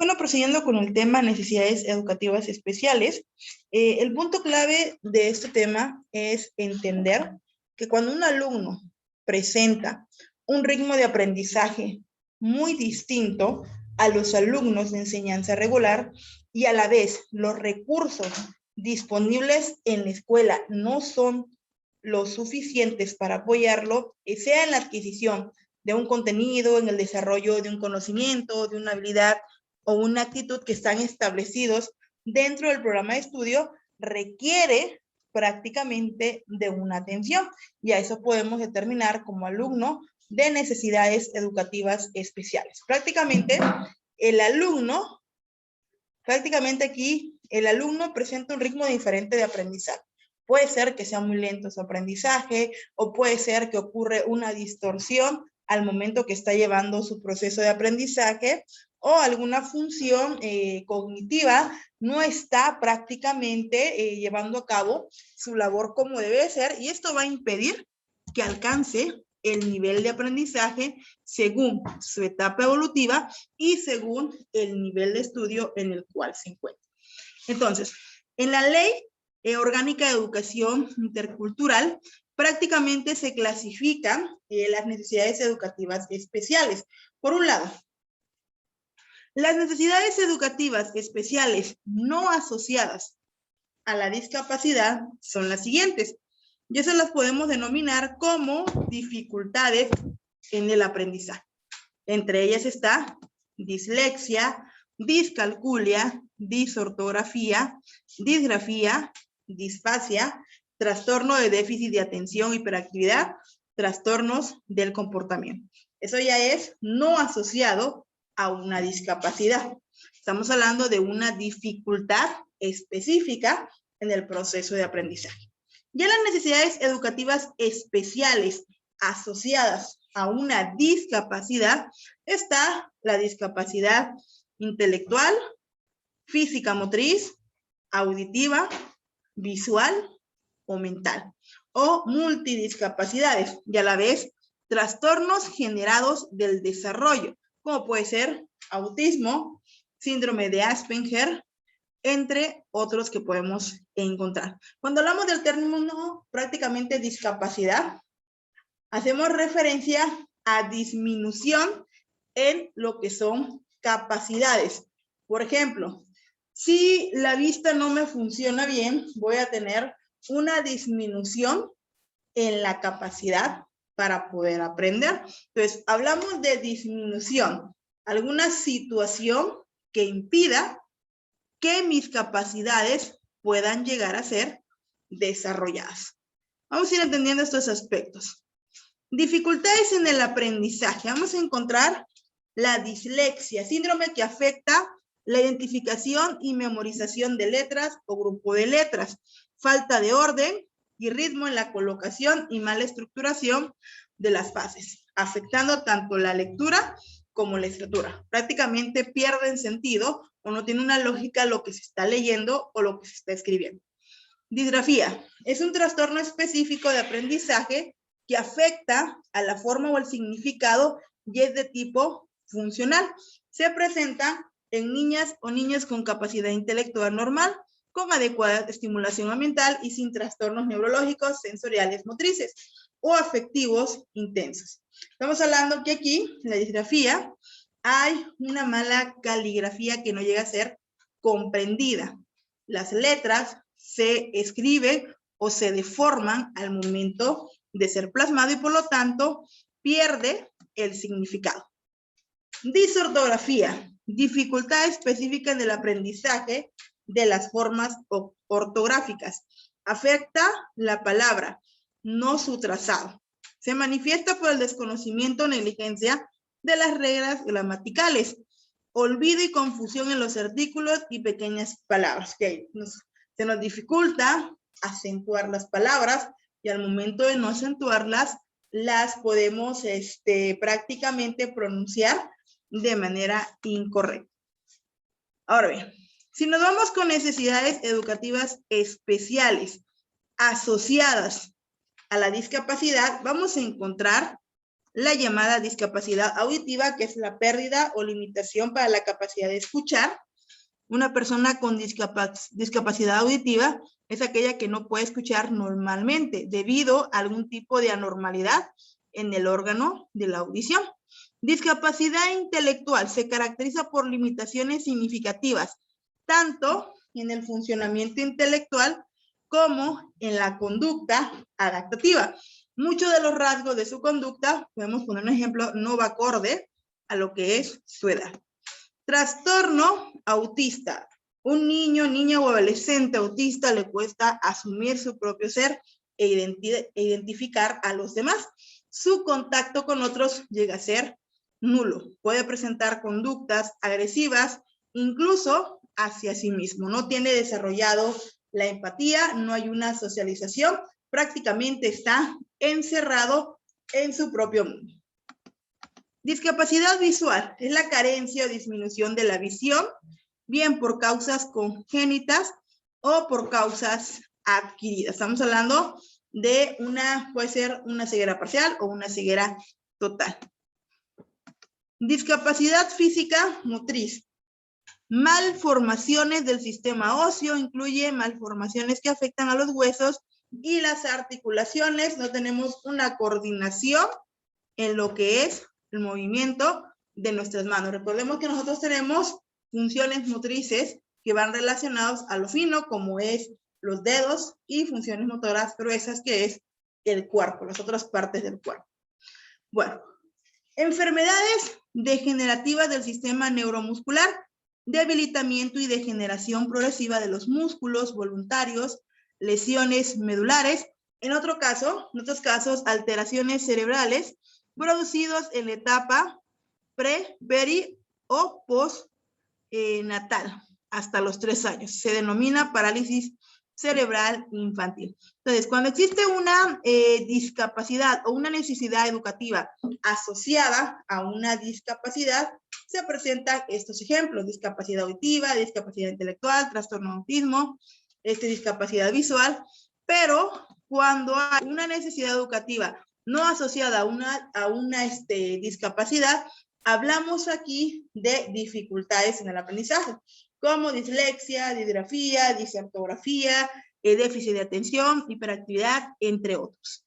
Bueno, procediendo con el tema necesidades educativas especiales, el punto clave de este tema es entender que cuando un alumno presenta un ritmo de aprendizaje muy distinto a los alumnos de enseñanza regular y a la vez los recursos disponibles en la escuela no son lo suficientes para apoyarlo, sea en la adquisición de un contenido, en el desarrollo de un conocimiento, de una habilidad o una actitud que están establecidos dentro del programa de estudio, requiere prácticamente de una atención, y a eso podemos determinar como alumno de necesidades educativas especiales. Prácticamente aquí el alumno presenta un ritmo diferente de aprendizaje. Puede ser que sea muy lento su aprendizaje, o puede ser que ocurre una distorsión al momento que está llevando su proceso de aprendizaje, o alguna función cognitiva no está prácticamente llevando a cabo su labor como debe ser, y esto va a impedir que alcance el nivel de aprendizaje según su etapa evolutiva y según el nivel de estudio en el cual se encuentra. Entonces, en la Ley Orgánica de Educación Intercultural, prácticamente se clasifican las necesidades educativas especiales. Por un lado, las necesidades educativas especiales no asociadas a la discapacidad son las siguientes. Y esas las podemos denominar como dificultades en el aprendizaje. Entre ellas está dislexia, discalculia, disortografía, disgrafía, disfasia, trastorno de déficit de atención, hiperactividad, trastornos del comportamiento. Eso ya es no asociado a una discapacidad. Estamos hablando de una dificultad específica en el proceso de aprendizaje. Ya las necesidades educativas especiales asociadas a una discapacidad está la discapacidad intelectual, física motriz, auditiva, visual o mental, o multidiscapacidades, y a la vez trastornos generados del desarrollo, como puede ser autismo, síndrome de Asperger, entre otros que podemos encontrar. Cuando hablamos del término prácticamente discapacidad, hacemos referencia a disminución en lo que son capacidades. Por ejemplo, si la vista no me funciona bien, voy a tener una disminución en la capacidad para poder aprender. Entonces, hablamos de disminución, alguna situación que impida que mis capacidades puedan llegar a ser desarrolladas. Vamos a ir entendiendo estos aspectos. Dificultades en el aprendizaje. Vamos a encontrar la dislexia, síndrome que afecta la identificación y memorización de letras o grupo de letras, falta de orden y ritmo en la colocación y mala estructuración de las frases, afectando tanto la lectura como la escritura. Prácticamente pierden sentido o no tiene una lógica lo que se está leyendo o lo que se está escribiendo. Disgrafía es un trastorno específico de aprendizaje que afecta a la forma o el significado y es de tipo funcional. Se presenta en niñas o niños con capacidad intelectual normal, con adecuada estimulación ambiental y sin trastornos neurológicos, sensoriales, motrices o afectivos intensos. Estamos hablando que aquí, en la disgrafía, hay una mala caligrafía que no llega a ser comprendida. Las letras se escriben o se deforman al momento de ser plasmado y por lo tanto pierde el significado. Disortografía, dificultad específica en el aprendizaje de las formas ortográficas. Afecta la palabra, no su trazado. Se manifiesta por el desconocimiento o negligencia de las reglas gramaticales. Olvido y confusión en los artículos y pequeñas palabras. Okay. Se nos dificulta acentuar las palabras y al momento de no acentuarlas, las podemos prácticamente pronunciar de manera incorrecta. Ahora bien, si nos vamos con necesidades educativas especiales asociadas a la discapacidad, vamos a encontrar la llamada discapacidad auditiva, que es la pérdida o limitación para la capacidad de escuchar. Una persona con discapacidad auditiva es aquella que no puede escuchar normalmente debido a algún tipo de anormalidad en el órgano de la audición. Discapacidad intelectual se caracteriza por limitaciones significativas, tanto en el funcionamiento intelectual como en la conducta adaptativa. Muchos de los rasgos de su conducta, podemos poner un ejemplo, no va acorde a lo que es su edad. Trastorno autista. Un niño, niña o adolescente autista le cuesta asumir su propio ser e identificar a los demás. Su contacto con otros llega a ser nulo. Puede presentar conductas agresivas, incluso hacia sí mismo. No tiene desarrollado la empatía, no hay una socialización, prácticamente está encerrado en su propio mundo. Discapacidad visual es la carencia o disminución de la visión, bien por causas congénitas o por causas adquiridas. Estamos hablando de puede ser una ceguera parcial o una ceguera total. Discapacidad física motriz. Malformaciones del sistema óseo, incluye malformaciones que afectan a los huesos y las articulaciones. No tenemos una coordinación en lo que es el movimiento de nuestras manos. Recordemos que nosotros tenemos funciones motrices que van relacionadas a lo fino, como es los dedos, y funciones motoras gruesas, que es el cuerpo, las otras partes del cuerpo. Bueno, enfermedades degenerativas del sistema neuromuscular, debilitamiento y degeneración progresiva de los músculos voluntarios, lesiones medulares, en otros casos, alteraciones cerebrales producidos en la etapa pre, peri o postnatal, hasta los 3 años. Se denomina parálisis cerebral infantil. Entonces, cuando existe una discapacidad o una necesidad educativa asociada a una discapacidad, se presentan estos ejemplos: discapacidad auditiva, discapacidad intelectual, trastorno de autismo, discapacidad visual. Pero cuando hay una necesidad educativa no asociada a una discapacidad, hablamos aquí de dificultades en el aprendizaje, como dislexia, disgrafía, disortografía, déficit de atención, hiperactividad, entre otros.